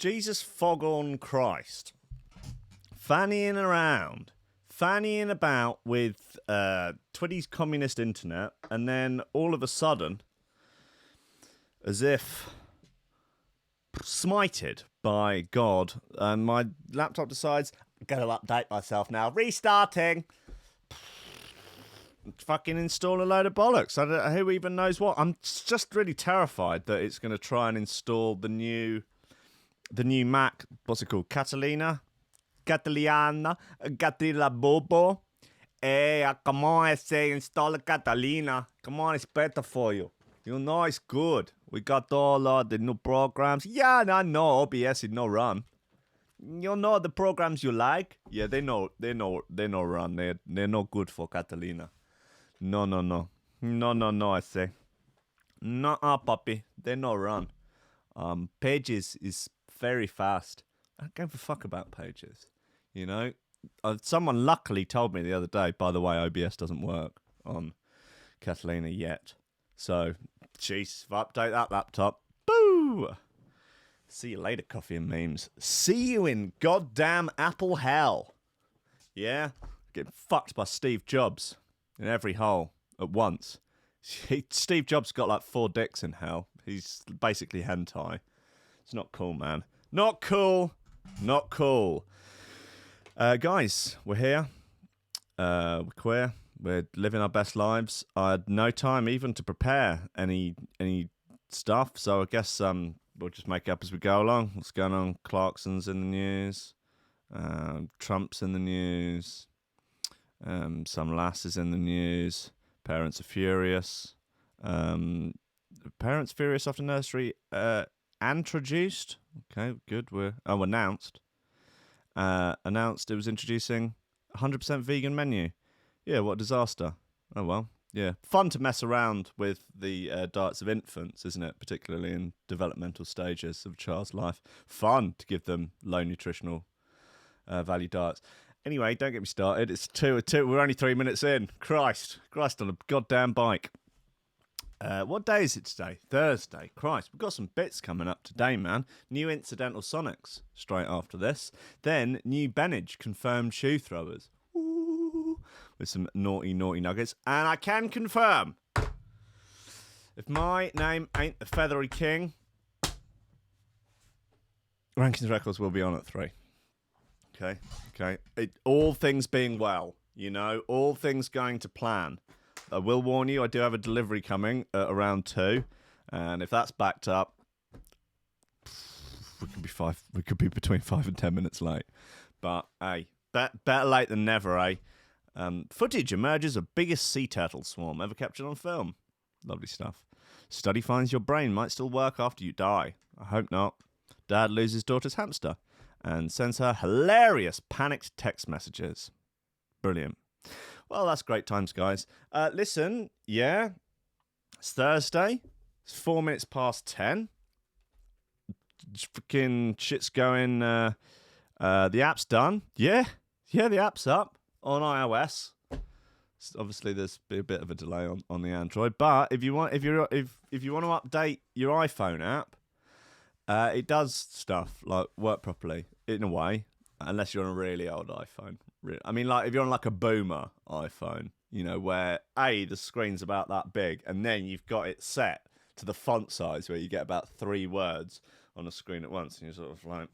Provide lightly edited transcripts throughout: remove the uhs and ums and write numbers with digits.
Jesus foghorn Christ. Fannying about with Twitty's communist internet, and then all of a sudden, as if smited by God, and my laptop decides, I'm going to update myself now. Restarting. Fucking install a load of bollocks. I don't know who even knows what. I'm just really terrified that it's going to try and install the new Mac. What's it called? Catalina, Bobo. Hey, come on, I say install a Catalina. Come on, it's better for you. You know it's good. We got all the new programs. Yeah, I know OBS is no run. You know the programs you like. Yeah, they know run. They're no good for Catalina. No, I say. Nuh-uh, puppy. They no run. Pages is very fast. I don't give a fuck about Pages. You know? Someone luckily told me the other day, by the way, OBS doesn't work on Catalina yet. So, jeez, if I update that laptop, boo! See you later, coffee and memes. See you in goddamn Apple hell. Yeah? Getting fucked by Steve Jobs. In every hole at once. Steve Jobs got like 4 dicks in hell. He's basically hentai. It's not cool, man. Not cool. Not cool. Guys, we're here. We're queer. We're living our best lives. I had no time even to prepare any stuff, so I guess we'll just make it up as we go along. What's going on? Clarkson's in the news. Trump's in the news. Some lasses in the news. Parents are furious. Parents furious after nursery introduced. Okay, good. Announced. Announced it was introducing 100% vegan menu. Yeah, what a disaster. Oh well. Yeah, fun to mess around with the diets of infants, isn't it? Particularly in developmental stages of a child's life. Fun to give them low nutritional value diets. Anyway, don't get me started. It's 2. We're only 3 minutes in. Christ on a goddamn bike. What day is it today? Thursday. Christ, we've got some bits coming up today, man. New incidental Sonics straight after this. Then new Benage confirmed shoe throwers. Ooh, with some naughty nuggets. And I can confirm, if my name ain't the Feathery King, Rankings Records will be on at 3. Okay. All things being well, you know, all things going to plan. I will warn you, I do have a delivery coming at around 2, and if that's backed up, we could be between 5 and 10 minutes late. But hey, better late than never, eh? Footage emerges of biggest sea turtle swarm ever captured on film. Lovely stuff. Study finds your brain might still work after you die. I hope not. Dad loses daughter's hamster and sends her hilarious panicked text messages. Brilliant. Well, that's great times, guys. Listen, yeah, it's Thursday. It's 4 minutes past 10. Freaking shit's going. The app's done. Yeah, the app's up on iOS. Obviously, there's a bit of a delay on the Android, but if you want to update your iPhone app, it does stuff like work properly in a way, unless you're on a really old iPhone. I mean, like if you're on like a boomer iPhone, you know, where the screen's about that big, and then you've got it set to the font size where you get about 3 words on a screen at once, and you're sort of like,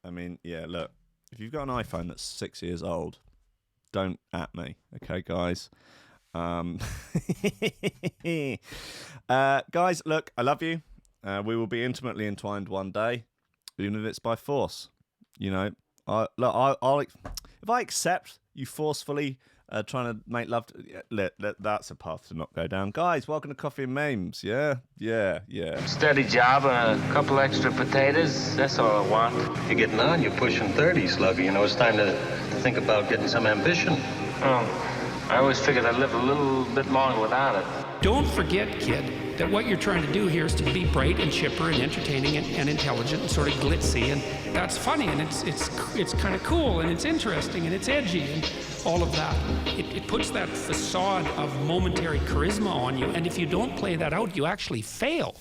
I mean, yeah, look, if you've got an iPhone that's 6 years old, don't at me, okay, guys? Guys, look, I love you. We will be intimately entwined one day, even if it's by force. You know, I'll if I accept you forcefully trying to make love, that's a path to not go down. Guys, welcome to Coffee and Memes. Yeah. Steady job and a couple extra potatoes. That's all I want. You're getting on. You're pushing 30, Slugger. You know, it's time to think about getting some ambition. Oh, I always figured I'd live a little bit longer without it. Don't forget, kid, that what you're trying to do here is to be bright and chipper and entertaining and intelligent and sort of glitzy, and that's funny, and it's kind of cool, and it's interesting, and it's edgy, and all of that. It puts that facade of momentary charisma on you, and if you don't play that out, you actually fail.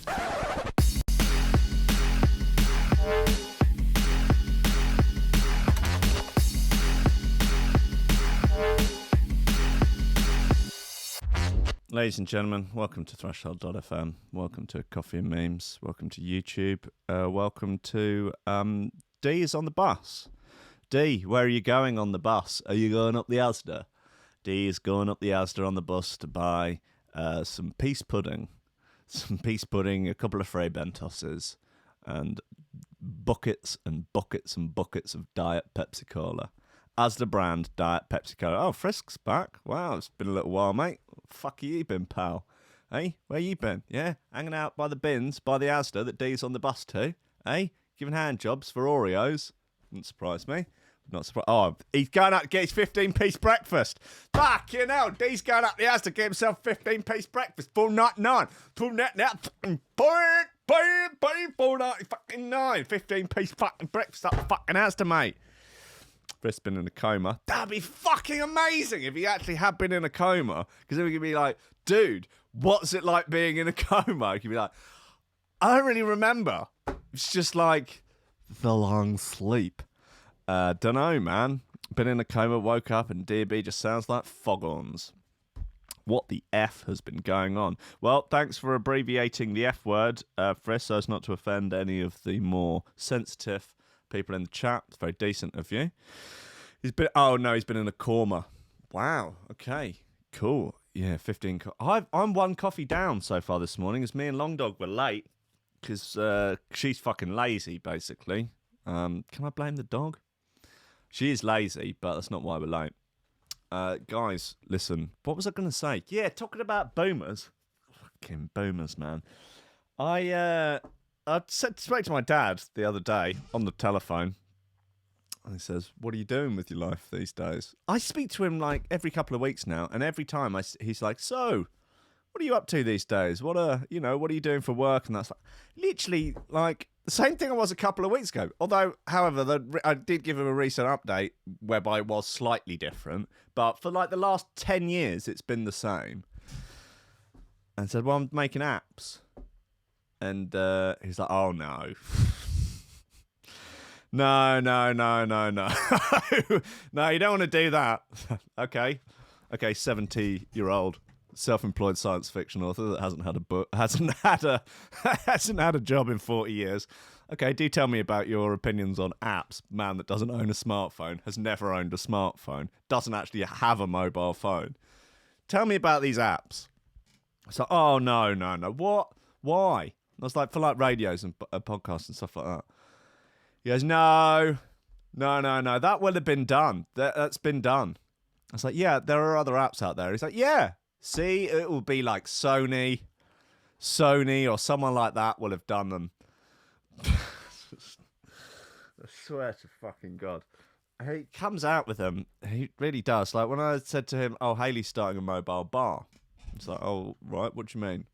Ladies and gentlemen, welcome to Threshold.fm. Welcome to Coffee and Memes. Welcome to YouTube. Welcome to D is on the bus. D, where are you going on the bus? Are you going up the Asda? D is going up the Asda on the bus to buy some peace pudding. A couple of Frey Bentoses, and buckets and buckets and buckets of Diet Pepsi Cola. Asda brand Diet Pepsi Cola. Oh, Frisk's back. Wow, it's been a little while, mate. Fuck you been, pal? Hey, where you been? Yeah, hanging out by the bins, by the Asda that D's on the bus to. Hey, giving hand jobs for Oreos. Wouldn't surprise me. Not surprised. Oh, he's going out to get his 15-piece breakfast. Fucking hell, D's going out the Asda to get himself 15-piece breakfast. $4.99. $4.99. $4.99. 15-piece fucking breakfast up the fucking Asda, mate. Chris been in a coma. That'd be fucking amazing if he actually had been in a coma. Because then we could be like, dude, what's it like being in a coma? He could be like, I don't really remember. It's just like the long sleep. Dunno, man. Been in a coma, woke up, and DB just sounds like foghorns. What the F has been going on? Well, thanks for abbreviating the F word, Frisk, so as not to offend any of the more sensitive people in the chat. It's very decent of you. He's been in a coma. Wow. Okay. Cool. Yeah, 15. I'm one coffee down so far this morning, as me and Long Dog were late because she's fucking lazy, basically. Can I blame the dog? She is lazy, but that's not why we're late. Guys, listen. What was I going to say? Yeah, talking about boomers. Fucking boomers, man. I spoke to my dad the other day on the telephone, and he says, "What are you doing with your life these days?" I speak to him like every couple of weeks now, and every time he's like, "So, what are you up to these days? What are you doing for work?" And that's like, literally like the same thing I was a couple of weeks ago. Although, however, I did give him a recent update whereby it was slightly different, but for like the last 10 years, it's been the same. And said, "Well, I'm making apps." And he's like, "Oh, no." No. No, you don't want to do that. Okay, 70-year-old self-employed science fiction author that hasn't had a job in 40 years. Okay, do tell me about your opinions on apps. Man that doesn't own a smartphone, has never owned a smartphone, doesn't actually have a mobile phone. Tell me about these apps. So, oh, no. What? Why? I was like, for like radios and podcasts and stuff like that. He goes, no. That will have been done. That's been done. I was like, yeah, there are other apps out there. He's like, yeah. See, it will be like Sony or someone like that will have done them. I swear to fucking God. He comes out with them. He really does. Like when I said to him, "Oh, Haley's starting a mobile bar." It's like, "Oh, right. What do you mean?"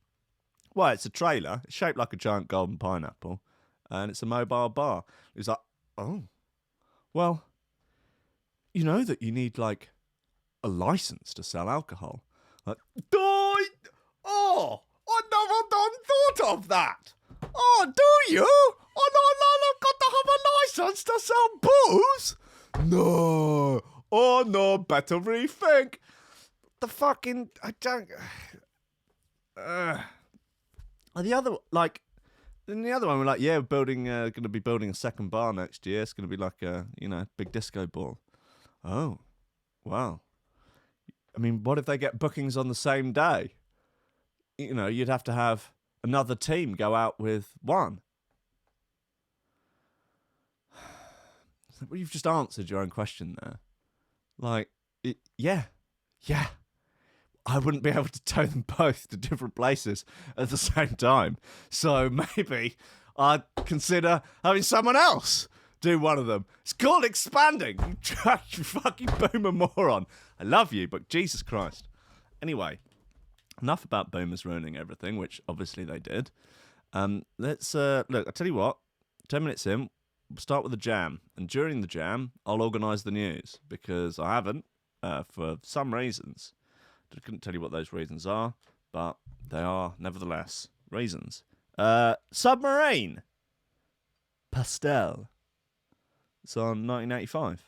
Well, it's a trailer. It's shaped like a giant golden pineapple. And it's a mobile bar. He's like, "Oh, well, you know that you need, like, a license to sell alcohol." Like, I never thought of that. Oh, do you? Oh, no, I've got to have a license to sell booze? No. Oh, no, better rethink. The fucking, I don't... the other one, we're like, yeah, we're going to be building a second bar next year. It's going to be like a, big disco ball. Oh, wow. I mean, what if they get bookings on the same day? You'd have to have another team go out with one. Well, you've just answered your own question there. Like, yeah. I wouldn't be able to tow them both to different places at the same time. So maybe I'd consider having someone else do one of them. It's called expanding. You fucking boomer moron. I love you, but Jesus Christ. Anyway, enough about boomers ruining everything, which obviously they did. Let's look. I tell you what. 10 minutes in, we'll start with the jam, and during the jam, I'll organise the news because I haven't for some reasons. I couldn't tell you what those reasons are, but they are nevertheless reasons. Submarine. Pastel. It's on 1985.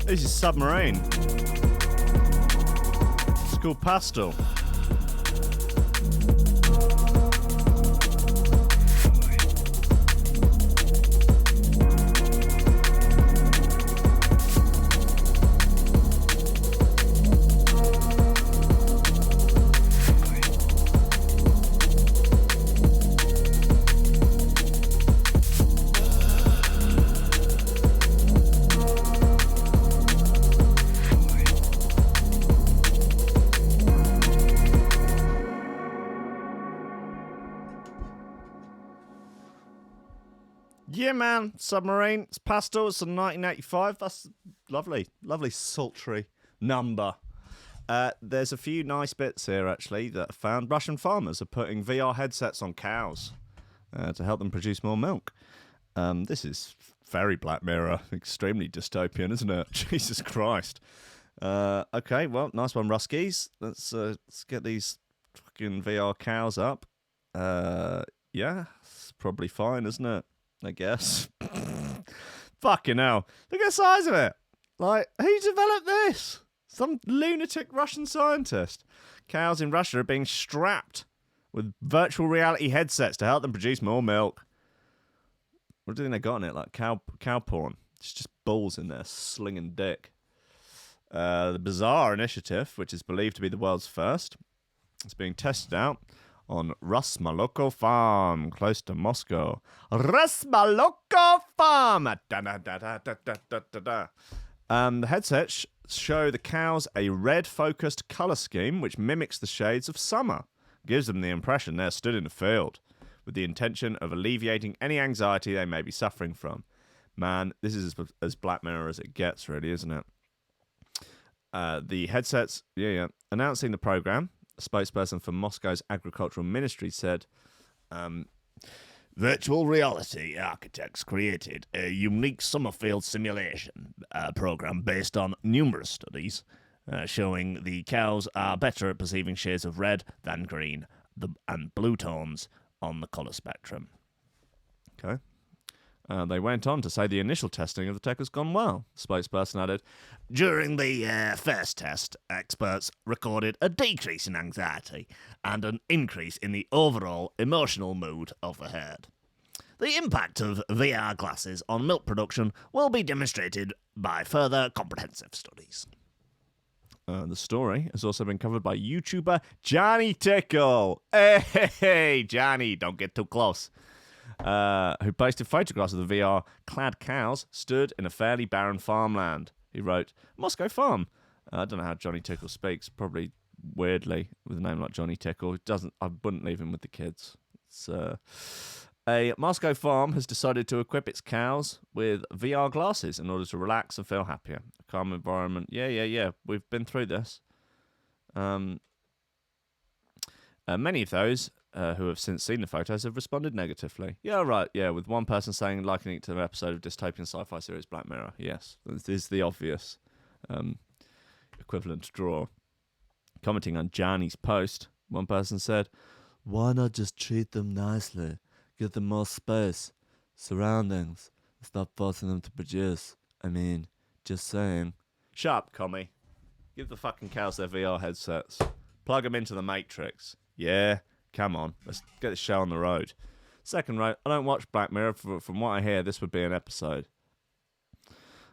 This is Submarine. called Pastel. Yeah, man, Submarine. It's Pastel. It's from 1985. That's lovely, lovely sultry number. There's a few nice bits here, actually, that I found. Russian farmers are putting VR headsets on cows to help them produce more milk. This is very Black Mirror, extremely dystopian, isn't it? Jesus Christ. Okay, well, nice one, Ruskies. Let's get these fucking VR cows up. Yeah, it's probably fine, isn't it? I guess. Fucking hell. Look at the size of it. Like, who developed this? Some lunatic Russian scientist. Cows in Russia are being strapped with virtual reality headsets to help them produce more milk. What do you think they got in it? Like cow porn. It's just bulls in there slinging dick. The bizarre initiative, which is believed to be the world's first, is being tested out on Rusmaloko Farm, close to Moscow. Rusmaloko Farm! The headsets show the cows a red-focused colour scheme which mimics the shades of summer. Gives them the impression they're stood in a field, with the intention of alleviating any anxiety they may be suffering from. Man, this is as Black Mirror as it gets, really, isn't it? The headsets, announcing the programme, a spokesperson for Moscow's agricultural ministry said, virtual reality architects created a unique summerfield simulation program based on numerous studies showing the cows are better at perceiving shades of red than green and blue tones on the colour spectrum. Okay. They went on to say the initial testing of the tech has gone well. The spokesperson added, during the first test, experts recorded a decrease in anxiety and an increase in the overall emotional mood of the herd. The impact of VR glasses on milk production will be demonstrated by further comprehensive studies. The story has also been covered by YouTuber Johnny Tickle. Hey, Johnny, don't get too close. Who posted photographs of the VR-clad cows stood in a fairly barren farmland. He wrote, Moscow Farm. I don't know how Johnny Tickle speaks, probably weirdly, with a name like Johnny Tickle. I wouldn't leave him with the kids. It's, a Moscow farm has decided to equip its cows with VR glasses in order to relax and feel happier. A calm environment. Yeah. We've been through this. Many of those who have since seen the photos have responded negatively. Yeah, right. Yeah, with one person saying likening it to an episode of dystopian sci-fi series Black Mirror. Yes, this is the obvious equivalent to draw. Commenting on Johnny's post, one person said, why not just treat them nicely? Give them more space, surroundings, and stop forcing them to produce. I mean, just saying. Shut up, commie. Give the fucking cows their VR headsets. Plug them into the Matrix. Yeah, come on. Let's get this show on the road. Second row, I don't watch Black Mirror. From what I hear, this would be an episode.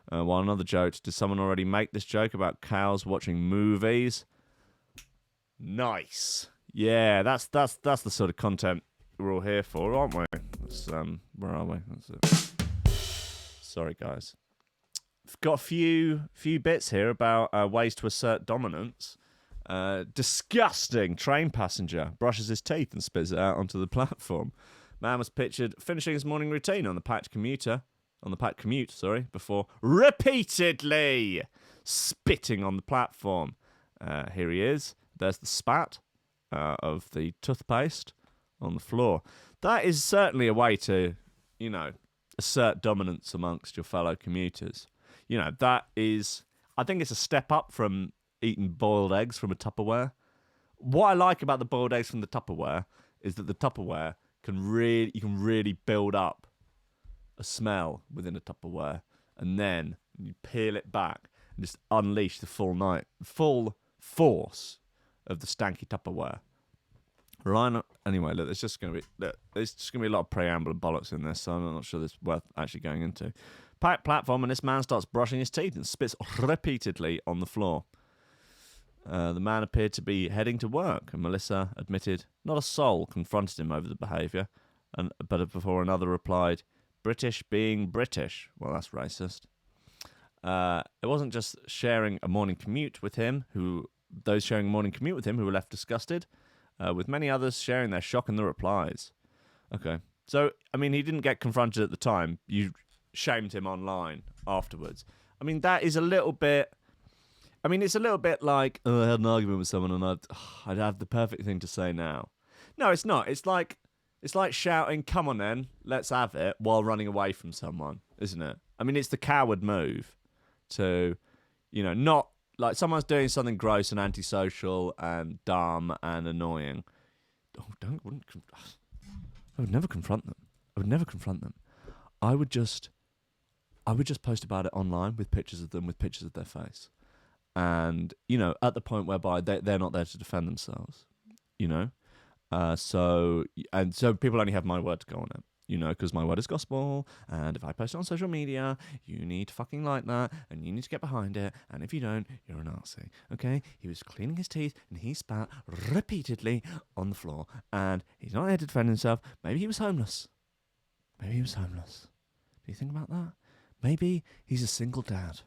While another joke, did someone already make this joke about cows watching movies? Nice. Yeah, that's the sort of content we're all here for, aren't we? Where are we? That's it. Sorry, guys. I've got a few bits here about ways to assert dominance. Disgusting train passenger brushes his teeth and spits it out onto the platform. Man was pictured finishing his morning routine on the packed commute, before repeatedly spitting on the platform. Here he is. There's the spat of the toothpaste on the floor. That is certainly a way to, assert dominance amongst your fellow commuters. That is, I think it's a step up from eating boiled eggs from a Tupperware. What I like about the boiled eggs from the Tupperware is that the Tupperware you can really build up a smell within a Tupperware, and then you peel it back and just unleash the full force of the stanky Tupperware. Anyway, look, there's just going to be a lot of preamble and bollocks in this, so I'm not sure this is worth actually going into. Packed platform, and this man starts brushing his teeth and spits repeatedly on the floor. The man appeared to be heading to work, and Melissa admitted not a soul confronted him over the behaviour, but before another replied, "British being British." Well, that's racist. It wasn't just sharing a morning commute with him those sharing a morning commute with him who were left disgusted, with many others sharing their shock in the replies. Okay. So, I mean, he didn't get confronted at the time. You shamed him online afterwards. I mean, that is a little bit... I mean, it's a little bit like, oh, I had an argument with someone and I'd have the perfect thing to say now. No, it's not. It's like shouting, "Come on then, let's have it," while running away from someone, isn't it? I mean, it's the coward move to, not... Like, someone's doing something gross and antisocial and dumb and annoying. Oh, I would never confront them. I would just post about it online with pictures of them, with pictures of their face. And, at the point whereby they're not there to defend themselves, So people only have my word to go on it. Because my word is gospel, and if I post it on social media, you need to fucking like that, and you need to get behind it, and if you don't, you're a Nazi, okay? He was cleaning his teeth, and he spat repeatedly on the floor, and he's not there to defend himself. Maybe he was homeless. Do you think about that? Maybe he's a single dad.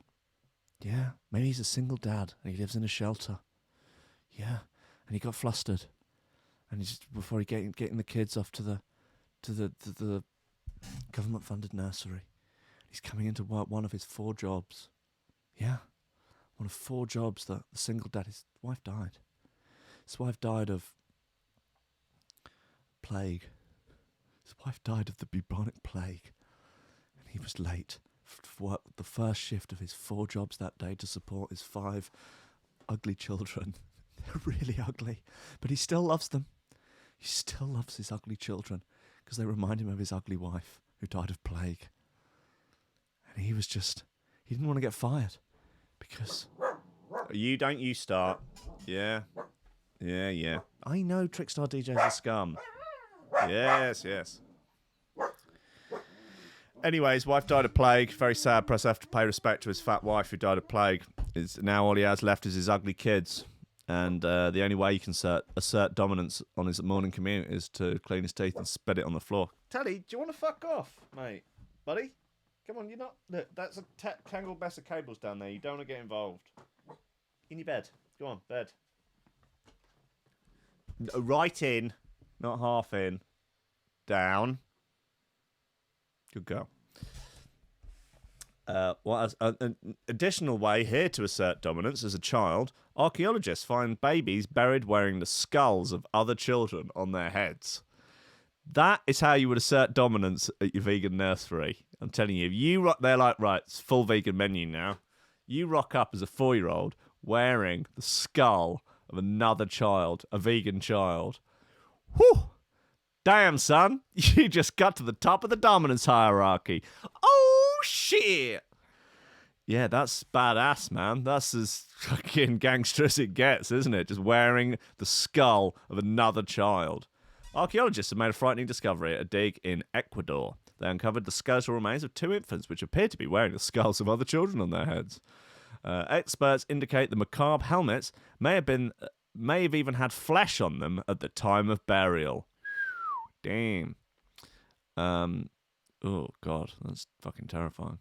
Yeah, maybe he's a single dad, and he lives in a shelter. Yeah, and he got flustered, and before he getting the kids off to the government-funded nursery. He's coming into work one of his 4 jobs. Yeah, one of 4 jobs that the single dad, his wife died. His wife died of plague. His wife died of the bubonic plague. And he was late for work, the first shift of his 4 jobs that day to support his 5 ugly children. They're really ugly, but he still loves them. He still loves his ugly children, because they remind him of his ugly wife who died of plague. And he didn't want to get fired because... Don't you start. Yeah. I know Trickstar DJs are scum. Yes. Anyway, his wife died of plague. Very sad. Press F to pay respect to his fat wife who died of plague. Now all he has left is his ugly kids. And the only way you can assert dominance on his morning commute is to clean his teeth and spit it on the floor. Teddy, do you want to fuck off, mate? Buddy? Come on, you're not... Look, that's a tangled mess of cables down there. You don't want to get involved. In your bed. Go on, bed. Right in, not half in. Down. Good girl. As an additional way here to assert dominance as a child, archaeologists find babies buried wearing the skulls of other children on their heads. That is how you would assert dominance at your vegan nursery. I'm telling you, they're like, right, it's full vegan menu now. You rock up as a 4-year-old wearing the skull of another child, a vegan child. Whew! Damn, son, you just got to the top of the dominance hierarchy. Oh, shit! Yeah, that's badass, man. That's as fucking gangster as it gets, isn't it? Just wearing the skull of another child. Archaeologists have made a frightening discovery at a dig in Ecuador. They uncovered the skeletal remains of 2 infants, which appear to be wearing the skulls of other children on their heads. Experts indicate the macabre helmets may have even had flesh on them at the time of burial. Damn. Oh, God, that's fucking terrifying.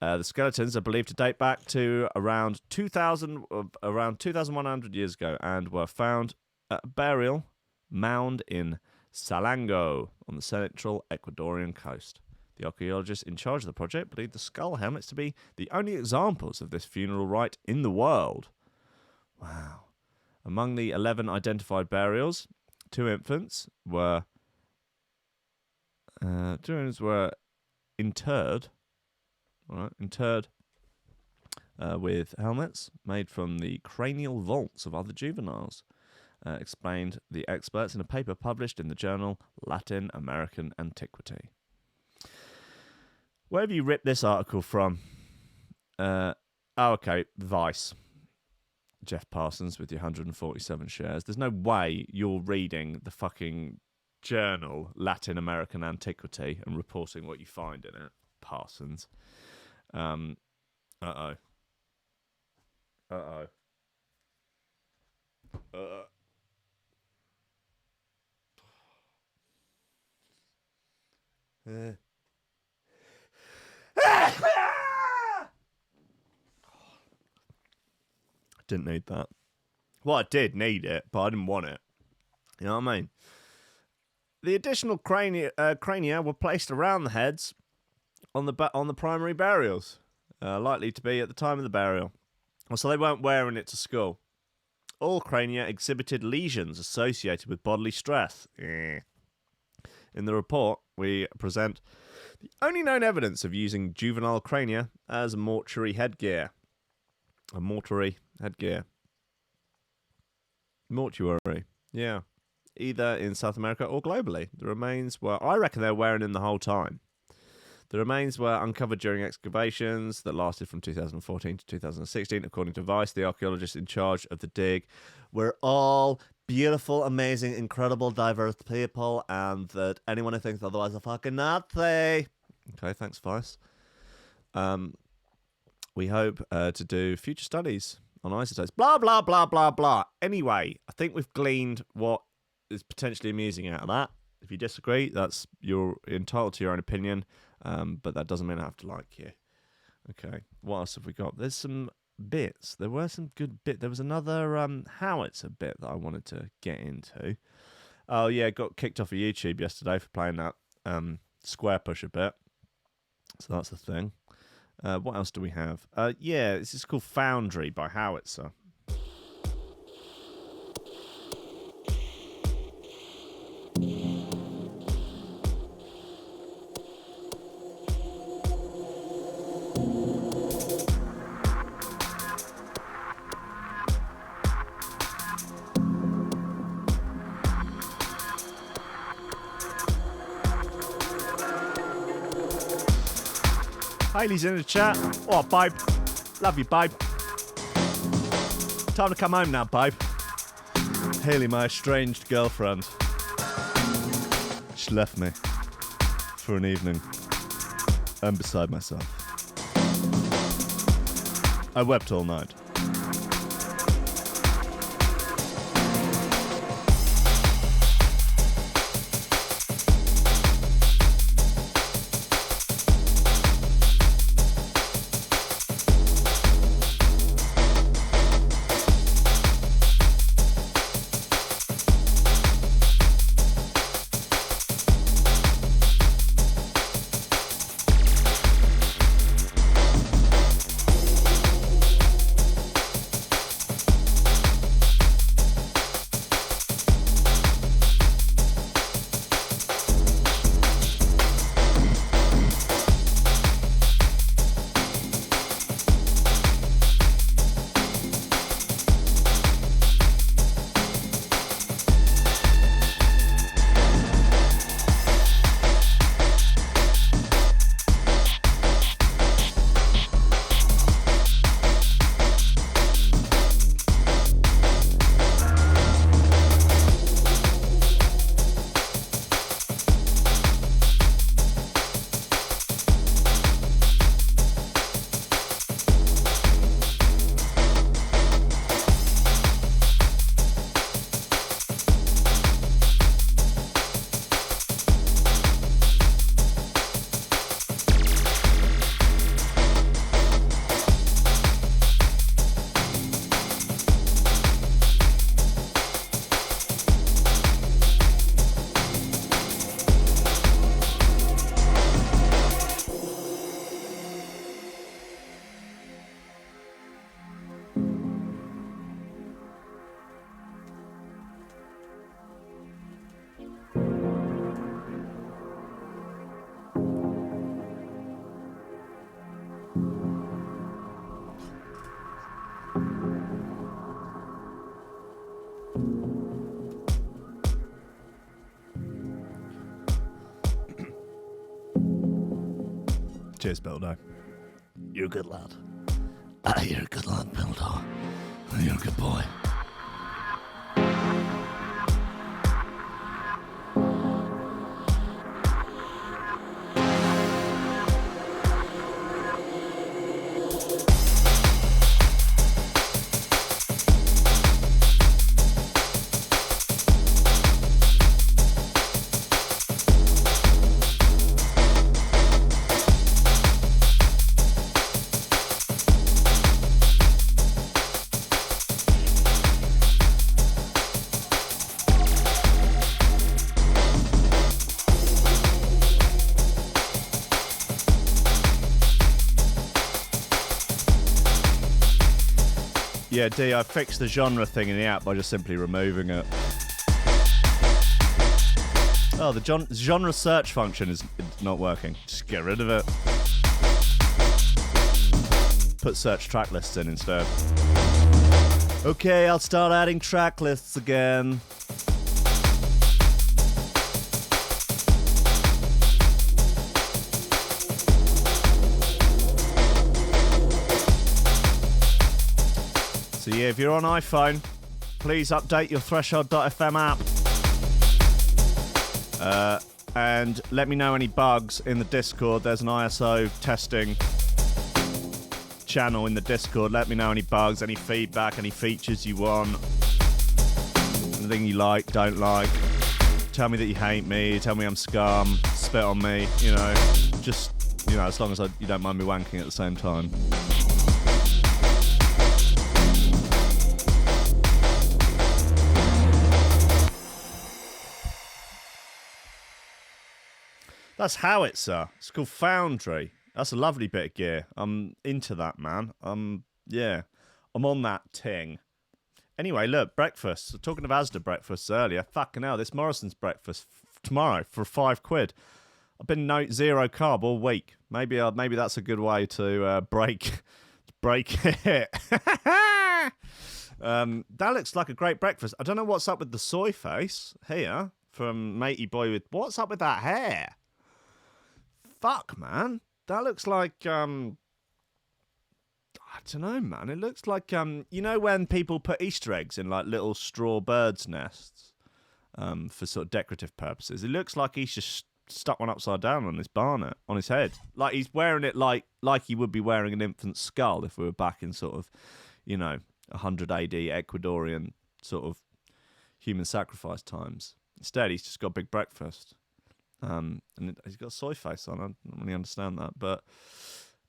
The skeletons are believed to date back to around 2,100 years ago and were found at a burial mound in Salango on the central Ecuadorian coast. The archaeologists in charge of the project believe the skull helmets to be the only examples of this funeral rite in the world. Wow. Among the 11 identified burials, 2 infants were interred. All right, interred with helmets made from the cranial vaults of other juveniles, explained the experts in a paper published in the journal Latin American Antiquity. Where have you ripped this article from? Okay, Vice. Jeff Parsons with your 147 shares. There's no way you're reading the fucking journal Latin American Antiquity and reporting what you find in it, Parsons. Uh-oh. Didn't need that. Well, I did need it, but I didn't want it. You know what I mean? The additional crania were placed around the heads on the primary burials, likely to be at the time of the burial. So they weren't wearing it to school. All crania exhibited lesions associated with bodily stress. In the report, we present the only known evidence of using juvenile crania as a mortuary headgear. A mortuary headgear. Mortuary, yeah. Either in South America or globally. The remains were, I reckon they were wearing them the whole time. The remains were uncovered during excavations that lasted from 2014 to 2016. According to Vice, the archaeologists in charge of the dig were all beautiful, amazing, incredible, diverse people, and that anyone who thinks otherwise is a fucking Nazi. Okay, thanks, Vice. We hope to do future studies on isotopes. Blah, blah, blah, blah, blah. Anyway, I think we've gleaned what is potentially amusing out of that. If you disagree, you're entitled to your own opinion, but that doesn't mean I have to like you. Okay, what else have we got? There's some bits. There were some good bits. There was another howitzer bit that I wanted to get into. Oh, yeah, got kicked off of YouTube yesterday for playing that square pusher bit. So that's the thing. What else do we have? Yeah, this is called Foundry by Howitzer. Hayley's in the chat. Oh, babe. Love you, babe. Time to come home now, babe. Hayley, my estranged girlfriend. She left me for an evening. I'm beside myself. I wept all night. Cheers, Bildo. You're a good lad. You're a good lad, Bildo. You're a good boy. Yeah, D, I fixed the genre thing in the app by just simply removing it. Oh, the genre search function is not working. Just get rid of it. Put search track lists in instead. Okay, I'll start adding track lists again. So yeah, if you're on iPhone, please update your Threshold.fm app. And let me know any bugs in the Discord. There's an ISO testing channel in the Discord. Let me know any bugs, any feedback, any features you want. Anything you like, don't like. Tell me that you hate me. Tell me I'm scum. Spit on me. You know, just, you know, as long as you don't mind me wanking at the same time. That's Howitzer. It's called Foundry. That's a lovely bit of gear. I'm into that, man. Yeah. I'm on that ting. Anyway, look, breakfast. Talking of Asda breakfasts earlier. Fucking hell, this Morrison's breakfast tomorrow for £5. I've been zero carb all week. Maybe that's a good way to break it. That looks like a great breakfast. I don't know what's up with the soy face here from Matey Boy with what's up with that hair? Fuck, man. That looks like, I don't know, man. It looks like, you know when people put Easter eggs in, like, little straw birds' nests for sort of decorative purposes? It looks like he's just stuck one upside down on his barnet, on his head. Like, he's wearing it like he would be wearing an infant's skull if we were back in sort of, you know, 100 AD Ecuadorian sort of human sacrifice times. Instead, he's just got a big breakfast. And he's got a soy face on. I don't really understand that. But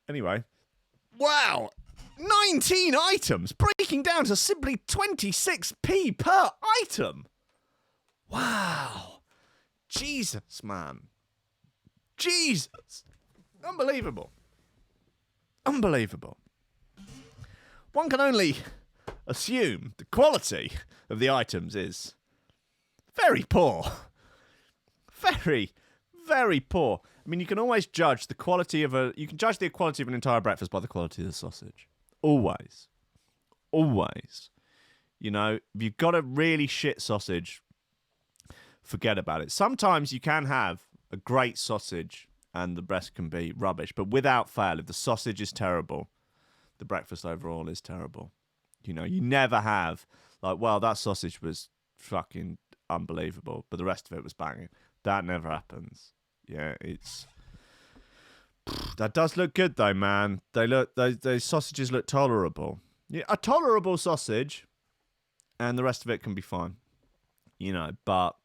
anyway. Wow! 19 items! Breaking down to simply 26p per item! Wow! Jesus, man. Jesus! Unbelievable. Unbelievable. One can only assume the quality of the items is very poor. Very, very poor. I mean, you can always judge the quality of an entire breakfast by the quality of the sausage. Always. Always. You know, if you've got a really shit sausage, forget about it. Sometimes you can have a great sausage and the rest can be rubbish, but without fail, if the sausage is terrible, the breakfast overall is terrible. You know, you never have, like, well, that sausage was fucking unbelievable, but the rest of it was banging. That never happens. Yeah, that does look good though, man. Those sausages look tolerable. Yeah, a tolerable sausage, and the rest of it can be fine. You know, but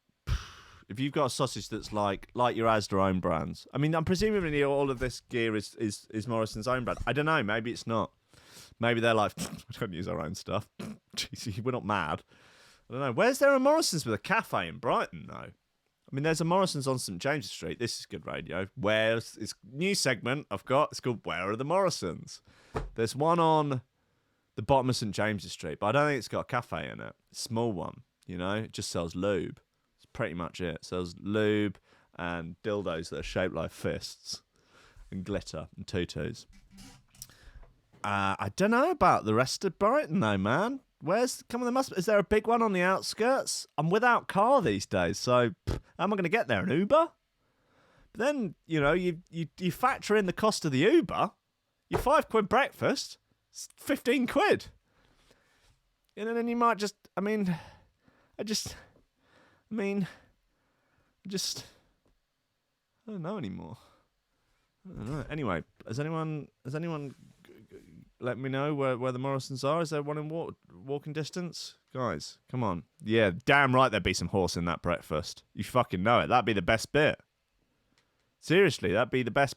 if you've got a sausage that's like your Asda own brands, I mean, I'm presumably all of this gear is Morrison's own brand. I don't know. Maybe it's not. Maybe they're like, we don't use our own stuff. Jeez, we're not mad. I don't know. Where's there a Morrison's with a cafe in Brighton though? I mean, there's a Morrison's on St James's Street. This is good radio. Where's it's new segment I've got? It's called Where Are the Morrison's? There's one on the bottom of St James's Street, but I don't think it's got a cafe in it. Small one, you know. It just sells lube. It's pretty much it. It sells lube and dildos that are shaped like fists and glitter and tutus. I don't know about the rest of Brighton though, man. Is there a big one on the outskirts? I'm without car these days, so how am I going to get there? An Uber? But then, you know, you factor in the cost of the Uber, your £5 breakfast, it's 15 quid. And then you might just, I don't know anymore. I don't know. Anyway, has anyone let me know where the Morrisons are? Is there one in walking distance? Guys, come on. Yeah, damn right there'd be some horse in that breakfast. You fucking know it. That'd be the best bit. Seriously, that'd be the best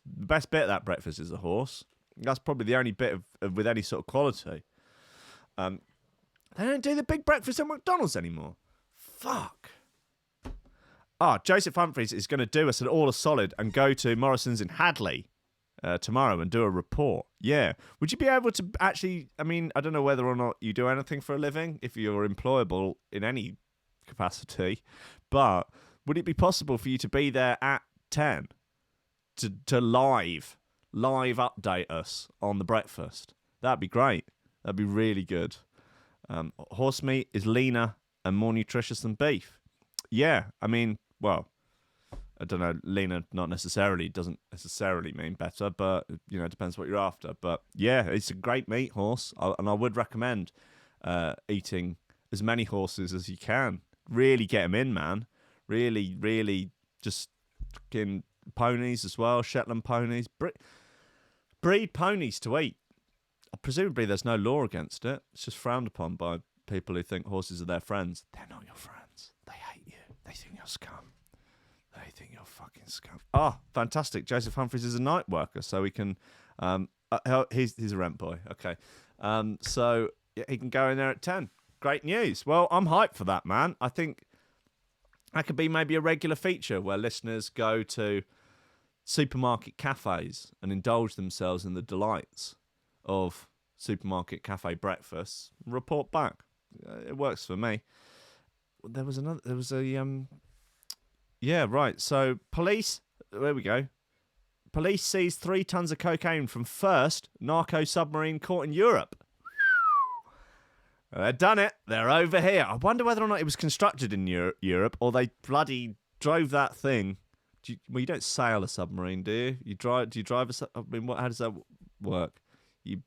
bit of that breakfast is a horse. That's probably the only bit of with any sort of quality. They don't do the big breakfast at McDonald's anymore. Fuck. Joseph Humphreys is going to do us all a solid and go to Morrison's in Hadley tomorrow and do a report. Yeah. Would you be able to actually, I don't know whether or not you do anything for a living, if you're employable in any capacity, but would it be possible for you to be there at 10 to live update us on the breakfast? That'd be great. That'd be really good. Horse meat is leaner and more nutritious than beef. Yeah, well, I don't know, leaner doesn't necessarily mean better, but, it depends what you're after. But, yeah, it's a great meat, horse, and I would recommend eating as many horses as you can. Really get them in, man. Really, really just fucking ponies as well, Shetland ponies. Breed ponies to eat. Presumably there's no law against it. It's just frowned upon by people who think horses are their friends. They're not your friends. They hate you. They think you're scum. They think you're fucking scum. Fantastic. Joseph Humphreys is a night worker, so he can... he's a rent boy. Okay. So he can go in there at 10. Great news. Well, I'm hyped for that, man. I think that could be maybe a regular feature where listeners go to supermarket cafes and indulge themselves in the delights of supermarket cafe breakfasts. Report back. It works for me. Yeah, right. So police, there we go. Police seized 3 tons of cocaine from first narco submarine caught in Europe. They've done it. They're over here. I wonder whether or not it was constructed in Europe or they bloody drove that thing. You don't sail a submarine, do you? Do you drive a submarine? How does that work? You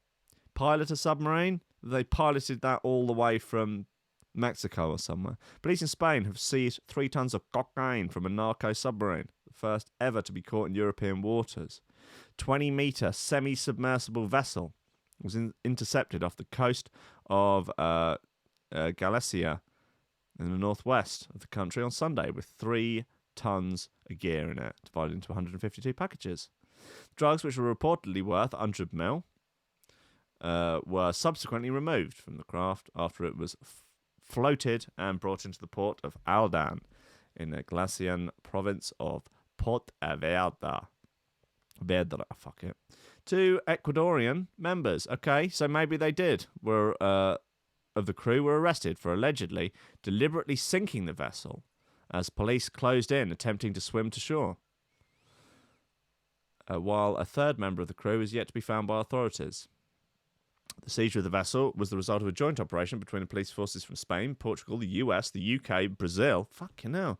pilot a submarine? They piloted that all the way from Mexico or somewhere. Police in Spain have seized 3 tons of cocaine from a narco submarine, the first ever to be caught in European waters. 20-metre semi-submersible vessel was intercepted off the coast of Galicia in the northwest of the country on Sunday with 3 tons of gear in it, divided into 152 packages. Drugs, which were reportedly worth 100 mil, were subsequently removed from the craft after it was floated and brought into the port of Aldan in the Galician province of Pontevedra. Fuck it. 2 Ecuadorian members. Okay, so maybe they did. Of the crew were arrested for allegedly deliberately sinking the vessel as police closed in, attempting to swim to shore. While a 3rd member of the crew is yet to be found by authorities. The seizure of the vessel was the result of a joint operation between the police forces from Spain, Portugal, the US, the UK, Brazil, fucking hell,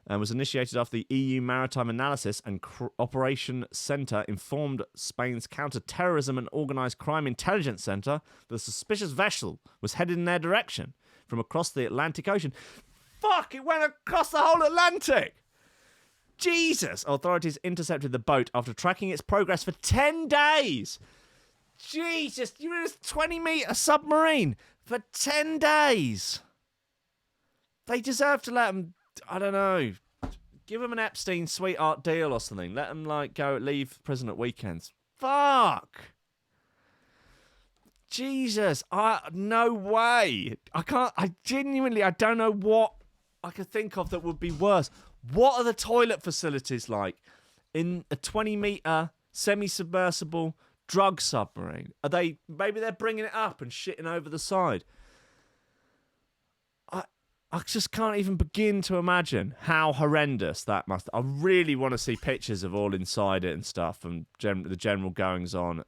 and was initiated after the EU Maritime Analysis and Operation Centre informed Spain's Counter-Terrorism and Organised Crime Intelligence Centre that a suspicious vessel was headed in their direction from across the Atlantic Ocean. Fuck, it went across the whole Atlantic! Jesus! Authorities intercepted the boat after tracking its progress for 10 days! Jesus, you were in a 20-metre submarine for 10 days. They deserve to let them, I don't know, give them an Epstein sweetheart deal or something. Let them, leave prison at weekends. Fuck. Jesus, no way. I don't know what I could think of that would be worse. What are the toilet facilities like in a 20-metre semi-submersible drug submarine? Maybe they're bringing it up and shitting over the side. I just can't even begin to imagine how horrendous that must. I really want to see pictures of all inside it and stuff, and the general goings on.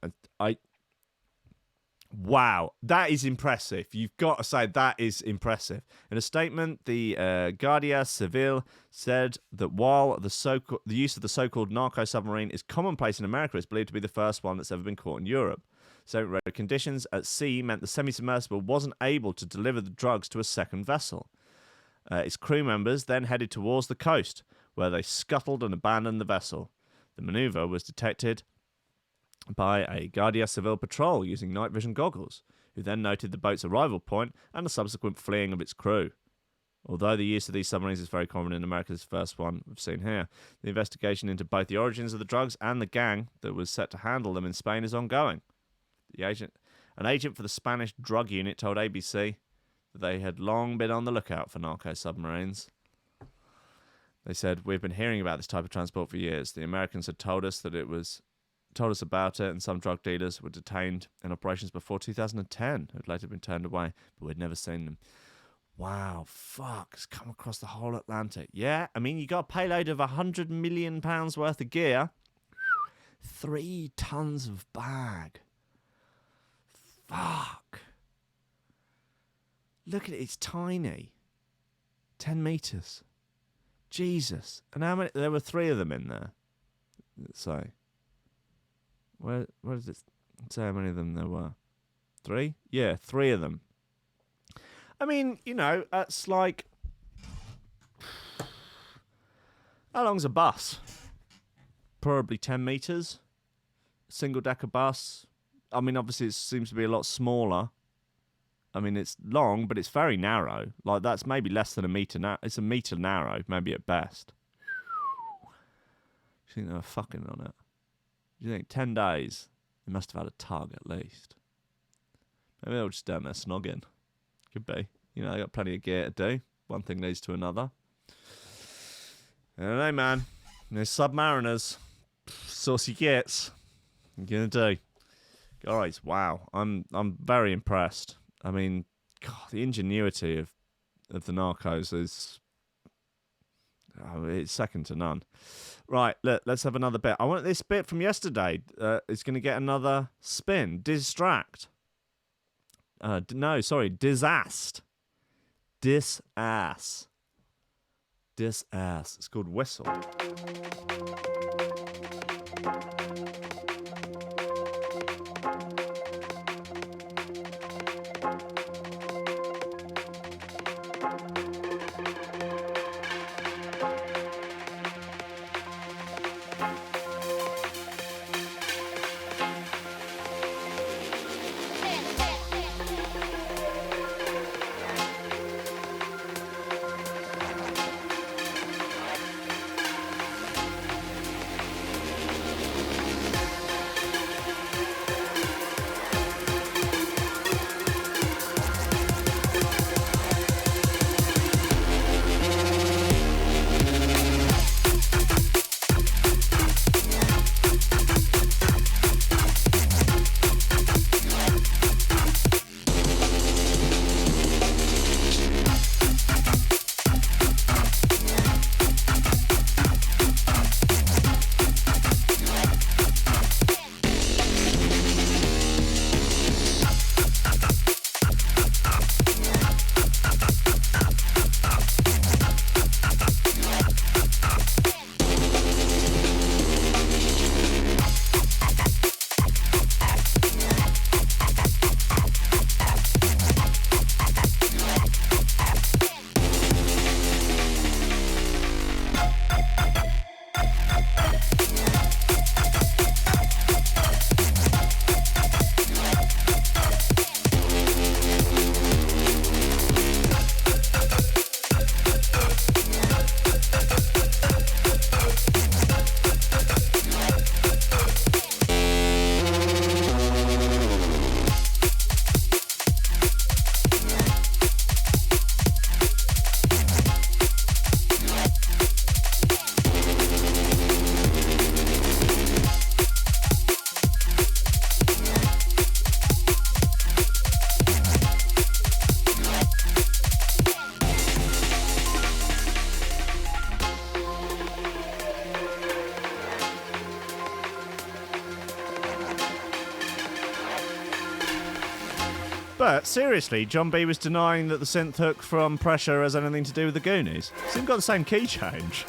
Wow, that is impressive. You've got to say that is impressive. In a statement, the Guardia Civil said that while the use of the so-called narco submarine is commonplace in America, it's believed to be the first one that's ever been caught in Europe. So conditions at sea meant the semi-submersible wasn't able to deliver the drugs to a second vessel. Its crew members then headed towards the coast, where they scuttled and abandoned the vessel. The maneuver was detected by a Guardia Civil patrol using night vision goggles, who then noted the boat's arrival point and the subsequent fleeing of its crew. Although the use of these submarines is very common in America, this first one we've seen here, the investigation into both the origins of the drugs and the gang that was set to handle them in Spain is ongoing. An agent for the Spanish drug unit told ABC that they had long been on the lookout for narco submarines. They said, "We've been hearing about this type of transport for years. The Americans had told us about it, and some drug dealers were detained in operations before 2010, who had later been turned away, but we'd never seen them." Wow, fuck, it's come across the whole Atlantic. Yeah, I mean, you got a payload of £100 million worth of gear. 3 tons of bag. Fuck. Look at it, it's tiny. 10 metres. Jesus. And how many? There were 3 of them in there. Let's say. Where does it say how many of them there were? 3? Yeah, 3 of them. I mean, you know, it's like... How long's a bus? Probably 10 metres. Single-decker bus. I mean, obviously it seems to be a lot smaller. I mean, it's long, but it's very narrow. Like, that's maybe less than a metre narrow. It's a metre narrow, maybe at best. You think they were fucking on it? You think 10 days, they must have had a tug at least. Maybe they were just down there snogging. Could be. You know, they got plenty of gear to do. One thing leads to another. I don't know, man. There's submariners. Saucy gets. What are you gonna do? Guys, wow. I'm very impressed. I mean, God, the ingenuity of the narcos is... it's second to none. Right, let's have another bit. I want this bit from yesterday. It's going to get another spin. Distract. Disassed. Disass. It's called Whistle. But seriously, John B was denying that the synth hook from Pressure has anything to do with the Goonies. It's even got the same key change.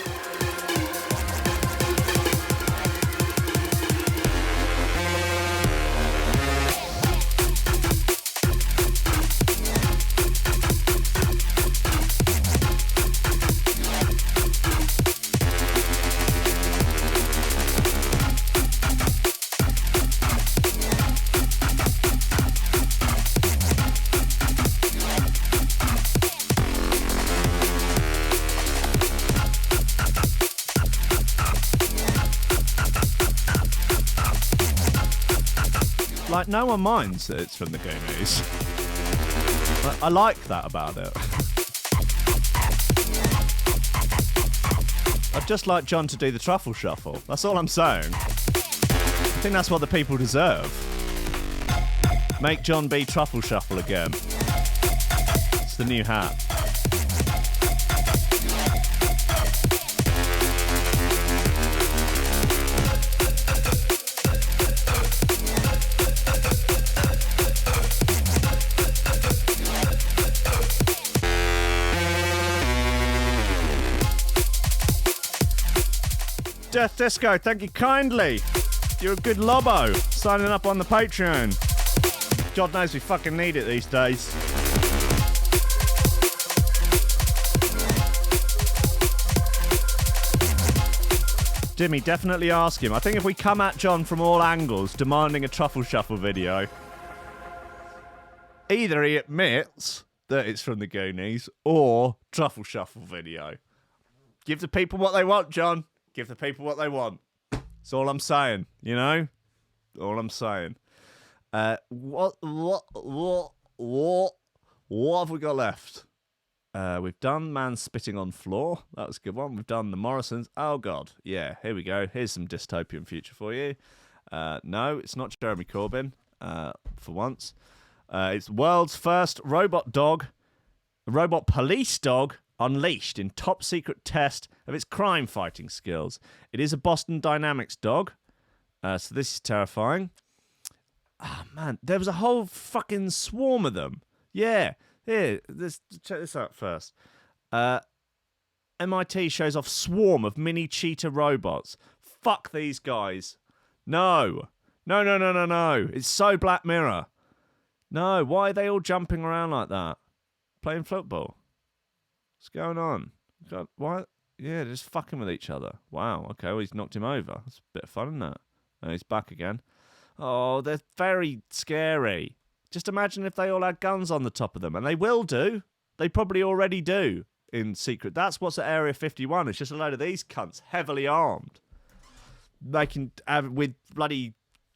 Like, no one minds that it's from the Goonies. I like that about it. I'd just like John to do the truffle shuffle. That's all I'm saying. I think that's what the people deserve. Make John be truffle shuffle again. It's the new hat. Death Disco, thank you kindly. You're a good lobbo. Signing up on the Patreon. God knows we fucking need it these days. Dimmy, definitely ask him. I think if we come at John from all angles, demanding a truffle shuffle video, either he admits that it's from the Goonies, or truffle shuffle video. Give the people what they want, John. Give the people what they want. That's all I'm saying, you know? All I'm saying. What have we got left? We've done Man Spitting on Floor. That was a good one. We've done the Morrisons. Oh, God. Yeah, here we go. Here's some dystopian future for you. No, it's not Jeremy Corbyn, for once. It's world's first robot police dog, unleashed in top secret test of its crime fighting skills. It is a Boston Dynamics dog, so this is terrifying. Oh man, there was a whole fucking swarm of them. Yeah, here, check this out first. MIT shows off swarm of mini cheetah robots. Fuck these guys. No. It's so Black Mirror. No, why are they all jumping around like that? Playing football. What's going on? Why? Yeah, they're just fucking with each other. Wow, okay, well, he's knocked him over. That's a bit of fun, isn't it? And he's back again. Oh, they're very scary. Just imagine if they all had guns on the top of them. And they will do. They probably already do in secret. That's what's at Area 51. It's just a load of these cunts, heavily armed. They can have with bloody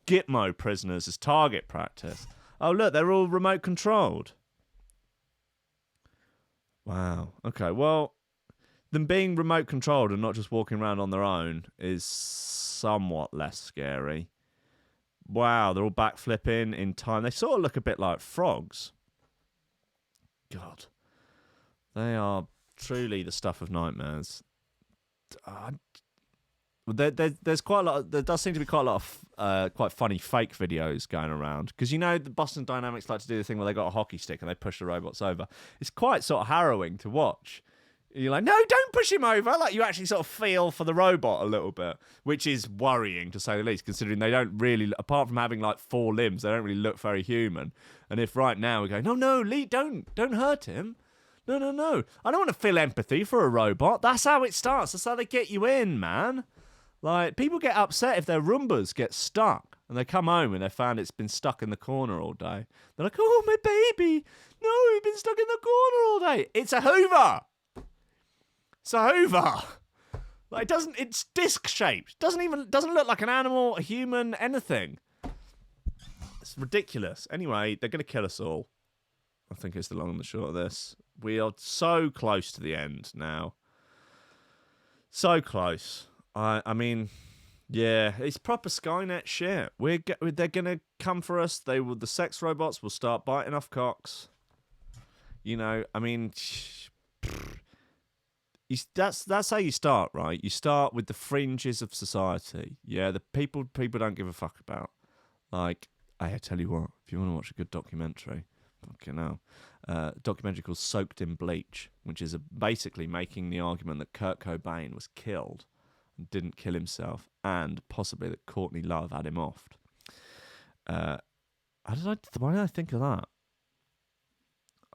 Gitmo prisoners as target practice. Oh, look, they're all remote controlled. Wow. Okay, well, them being remote controlled and not just walking around on their own is somewhat less scary. Wow, they're all backflipping in time. They sort of look a bit like frogs. God. They are truly the stuff of nightmares. There's quite a lot. There does seem to be quite a lot of quite funny fake videos going around, because you know the Boston Dynamics like to do the thing where they got a hockey stick and they push the robots over. It's quite sort of harrowing to watch. You're like, no, don't push him over. Like, you actually sort of feel for the robot a little bit, which is worrying to say the least, considering they don't really, apart from having like 4 limbs, they don't really look very human. And if right now we go, no, Lee, don't hurt him. No. I don't want to feel empathy for a robot. That's how it starts. That's how they get you in, man. Like, people get upset if their Roombas get stuck and they come home and they found it's been stuck in the corner all day. They're like, oh, my baby. No, he's been stuck in the corner all day. It's a Hoover. It's a Hoover. Like, it's disc shaped. Doesn't look like an animal, a human, anything. It's ridiculous. Anyway, they're going to kill us all. I think it's the long and the short of this. We are so close to the end now. So close. I mean, yeah, it's proper Skynet shit. They're gonna come for us. The sex robots will start biting off cocks. You know, I mean, that's how you start, right? You start with the fringes of society. Yeah, the people don't give a fuck about. Like, I tell you what, if you want to watch a good documentary, fucking hell, documentary called Soaked in Bleach, which is basically making the argument that Kurt Cobain was killed and didn't kill himself, and possibly that Courtney Love had him offed. Why did I think of that?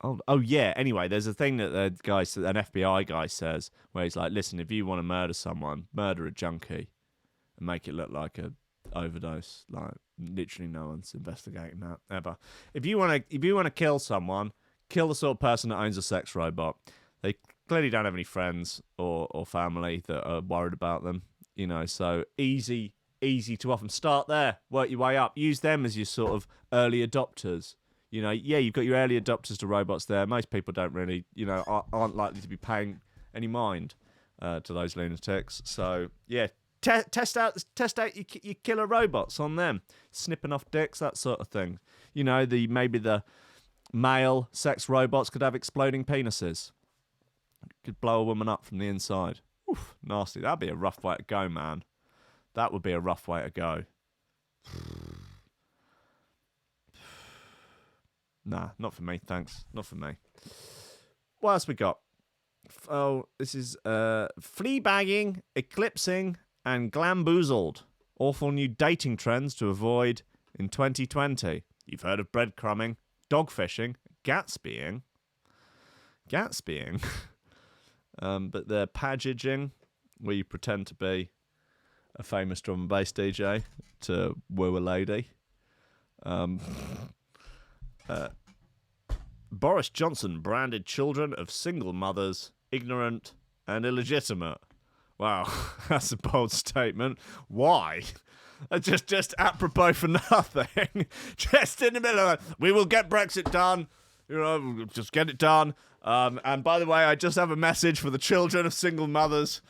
Oh yeah. Anyway, there's a thing that an FBI guy says, where he's like, "Listen, if you want to murder someone, murder a junkie, and make it look like a overdose. Like, literally, no one's investigating that ever. If you want to kill someone, kill the sort of person that owns a sex robot. They clearly don't have any friends or family that are worried about them. You know, so easy easy to often. Start there, work your way up. Use them as your sort of early adopters. You know, yeah, you've got your early adopters to robots there. Most people don't really, you know, aren't likely to be paying any mind to those lunatics. So, yeah, test out your killer robots on them. Snipping off dicks, that sort of thing. You know, maybe the male sex robots could have exploding penises. Could blow a woman up from the inside. Oof, nasty. That'd be a rough way to go, man. That would be a rough way to go. Nah, not for me, thanks. Not for me. What else we got? Oh, this is fleabagging, eclipsing, and glamboozled. Awful new dating trends to avoid in 2020. You've heard of breadcrumbing, dogfishing, Gatsbying. But they're pagaging, where you pretend to be a famous drum and bass DJ to woo a lady. Boris Johnson branded children of single mothers ignorant and illegitimate. Wow, that's a bold statement. Why? Just apropos for nothing. Just in the middle of it. We will get Brexit done. You know, we'll just get it done. And by the way, I just have a message for the children of single mothers.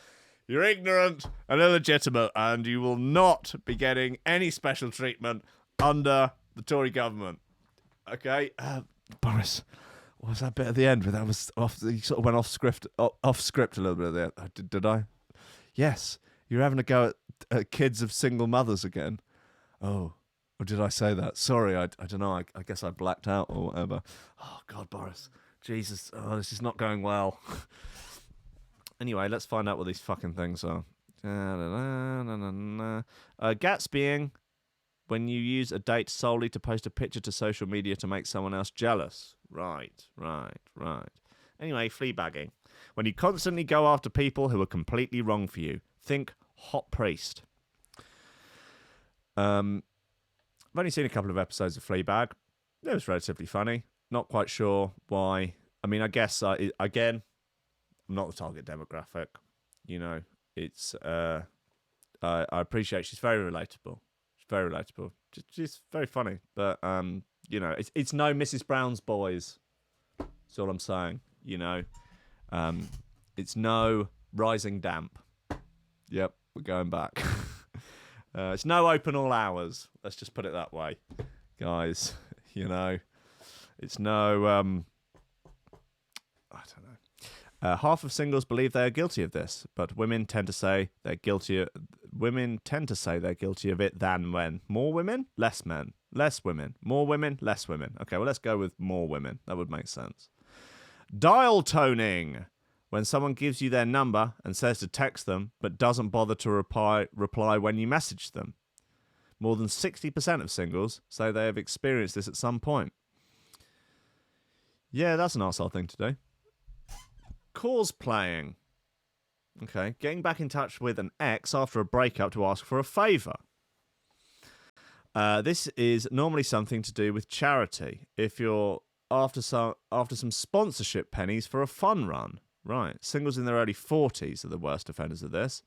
You're ignorant and illegitimate, and you will not be getting any special treatment under the Tory government. Okay, Boris, what was that bit at the end where that was off? You sort of went off script a little bit there. Did I? Yes, you're having a go at kids of single mothers again. Oh, or did I say that? Sorry, I don't know. I guess I blacked out or whatever. Oh God, Boris, Jesus, oh, this is not going well. Anyway, let's find out what these fucking things are. Gatsbying, when you use a date solely to post a picture to social media to make someone else jealous. Right. Anyway, fleabagging. When you constantly go after people who are completely wrong for you. Think hot priest. I've only seen a couple of episodes of Fleabag. It was relatively funny. Not quite sure why. I mean, I guess, again, I'm not the target demographic. You know, it's... I appreciate she's very relatable. Very relatable. She's very funny, but you know, it's no Mrs. Brown's Boys. That's all I'm saying. You know, it's no Rising Damp. Yep, we're going back. It's no Open All Hours. Let's just put it that way, guys. You know, it's no. I don't know. Half of singles believe they are guilty of this, but women tend to say they're guilty. Women tend to say they're guilty of it than when. More women, less men. Less women. More women, less women. Okay, well, let's go with more women. That would make sense. Dial toning. When someone gives you their number and says to text them, but doesn't bother to reply when you message them. More than 60% of singles say they have experienced this at some point. Yeah, that's an arsehole thing to do. Cause playing. Okay, getting back in touch with an ex after a breakup to ask for a favour. This is normally something to do with charity. If you're after some sponsorship pennies for a fun run. Right, singles in their early 40s are the worst offenders of this,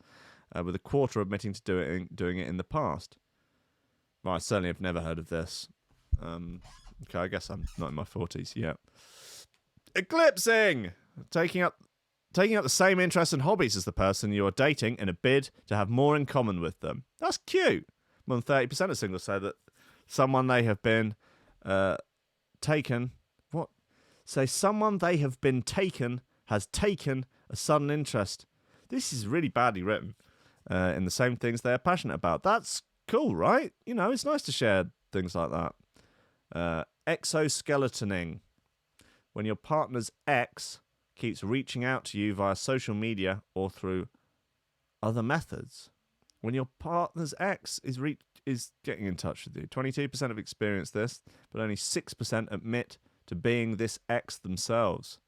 with a quarter admitting to doing it in the past. Well, I certainly have never heard of this. Okay, I guess I'm not in my 40s yet. Eclipsing! Taking up the same interests and hobbies as the person you're dating in a bid to have more in common with them. That's cute. More than 30% of singles say that someone they have been taken... What? Say someone they have been taken has taken a sudden interest. This is really badly written. In the same things they are passionate about. That's cool, right? You know, it's nice to share things like that. Exoskeletoning. When your partner's ex keeps reaching out to you via social media or through other methods. When your partner's ex is getting in touch with you. 22% have experienced this, but only 6% admit to being this ex themselves.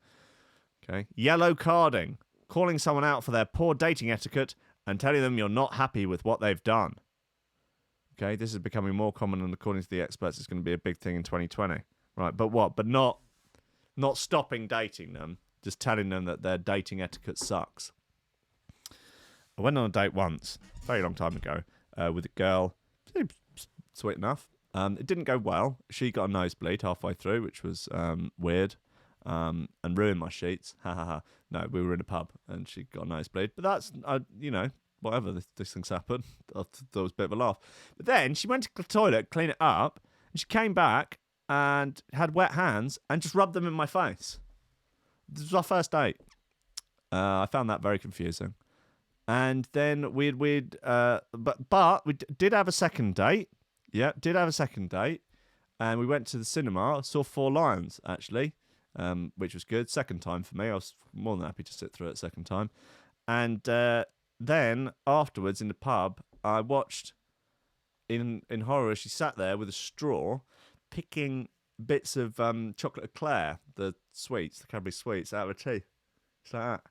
Okay. Yellow carding. Calling someone out for their poor dating etiquette and telling them you're not happy with what they've done. Okay, this is becoming more common, and according to the experts, it's going to be a big thing in 2020. Right, but what? But not stopping dating them, just telling them that their dating etiquette sucks. I went on a date once, a very long time ago, with a girl. Sweet enough. It didn't go well. She got a nosebleed halfway through, which was weird, and ruined my sheets. Ha ha ha. No, we were in a pub, and she got a nosebleed. But that's, whatever. These things happen. I thought it was a bit of a laugh. But then she went to the toilet, clean it up, and she came back and had wet hands and just rubbed them in my face. This was our first date. I found that very confusing. And then we did have a second date. Yeah, did have a second date. And we went to the cinema, saw Four Lions, actually, which was good. Second time for me. I was more than happy to sit through it second time. And then afterwards in the pub, I watched in horror, she sat there with a straw, picking bits of chocolate eclair, the sweets, the Cadbury sweets, out of her teeth. It's like that.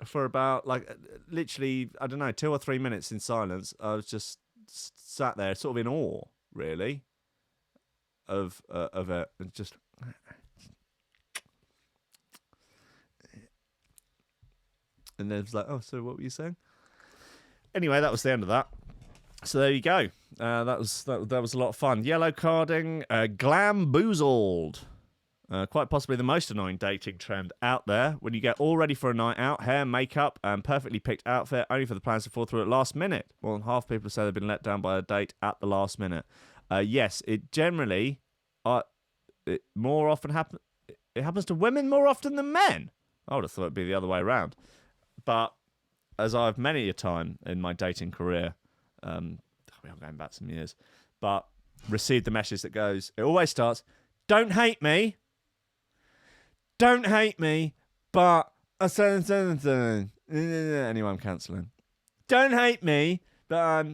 For about, literally, I don't know, 2 or 3 minutes in silence, I was just sat there sort of in awe, really, of it. And just... And then it was like, oh, so what were you saying? Anyway, that was the end of that. So there you go. That was a lot of fun. Yellow carding, glamboozled. Quite possibly the most annoying dating trend out there. When you get all ready for a night out, hair, makeup, and perfectly picked outfit, only for the plans to fall through at last minute. More than half people say they've been let down by a date at the last minute. Yes, it generally, it more often happens. It happens to women more often than men. I would have thought it'd be the other way around. But as I've many a time in my dating career, I'm going back some years, but received the message that goes, it always starts, don't hate me. Don't hate me, but anyway, I'm cancelling. Don't hate me, but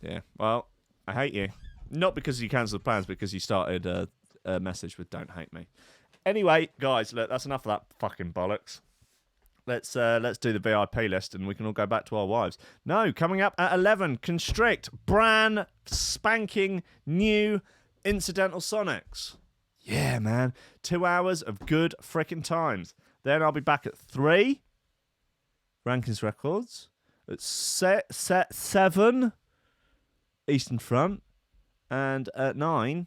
yeah, well, I hate you. Not because you cancelled plans, because you started a message with don't hate me. Anyway, guys, look, that's enough of that fucking bollocks. Let's do the VIP list and we can all go back to our wives. No, coming up at 11, Constrict, brand spanking new incidental Sonics. Yeah, man. 2 hours of good frickin' times. Then I'll be back at 3, Rankins Records. At set 7, Eastern Front. And at 9,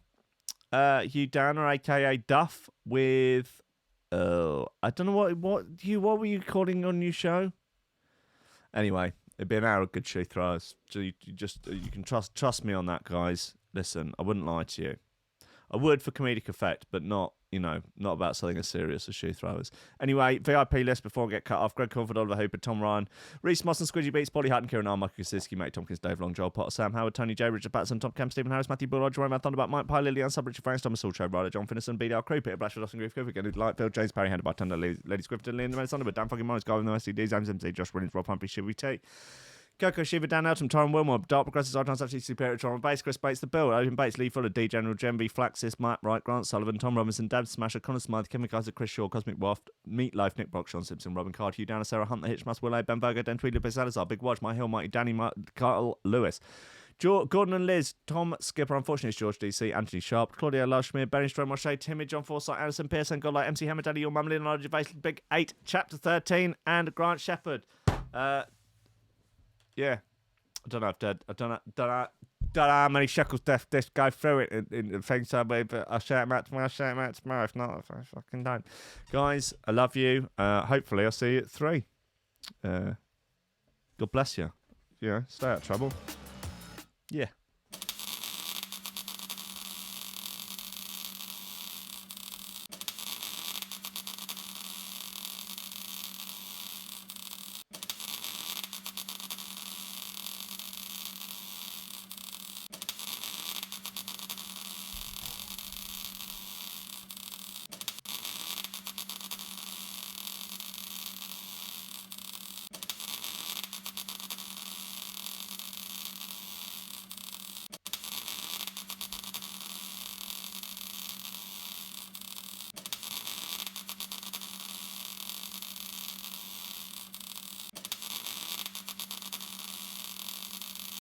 Hugh Downer, a.k.a. Duff, with... I don't know what were you calling your new show? Anyway, it'd be an hour of good shoe throws. So you can trust me on that, guys. Listen, I wouldn't lie to you. I would for comedic effect, but not about something as serious as shoe throwers. Anyway, VIP list before I get cut off. Greg Cornford, Oliver Hooper, Tom Ryan, Reece Mosson, Squidgy Beats, Pauly Hutton, Ciarán R, Michael Kedzierski, Mate Tomkins, Dave Long, Joel Potter, Sam Howard, Tony J, Richard Patterson, Tom Camm, Stephen Harris, Matthieu Boulard, Jeroen Van Thunderbutt, Mike Pye, Lily Unsub, Richard Franks, Thomas Saul, Chode Ryder, John Finison, BDR Crew, Peter Blatchford, Austin Grief, Cooper, Gennady Lightfield, James Parry, Hendo Bartendo, Lady Squifton, Liam Thunderbutt, Dan fucking Morris, Guy With No STD, James MC, Josh Williams, Rob Humphrey, Shibby T. Coco Shiva, Dan Elton, Taran Wilmore, Dark Progressive, Zara Pickle, Superior, Toronto Bass, Kris Breaks, The Bill, Open Bates, Lee Fuller, D General, Gemby, Flaxis, Matt Wright, Grant Sullivan, Tom Robinson, Dab Smasher, Connor Smythe, Kevin Kaiser, Chris Shaw, Cosmic Waft, Meatloaf, Nick Brock, Sean Simpson, Robin Card, Hugh Downer, Sarah Hunt, The Hitchmas, Will A, Ben Berger, Den Tweedler, Biz Salazar, Big Watch, My Hill, Mighty Danny, Carl Lewis, Gordon and Liz, Tom Skipper, unfortunately it's George DC, Anthony Sharp, Claudia Lushmere, Benny Strom, Moshe, Timmy, John Forsyth, Anderson Pearson, Godlight, MC Hammer, Daddy, Your Mum, Lynn, Knowledge, Big 8, Chapter 13, and Grant Shepherd. Yeah. I don't know how many shekels this go through it in things, but I'll shout them out tomorrow, if not, I fucking don't. Guys, I love you. Hopefully I'll see you at 3. God bless you. Stay out of trouble. Yeah.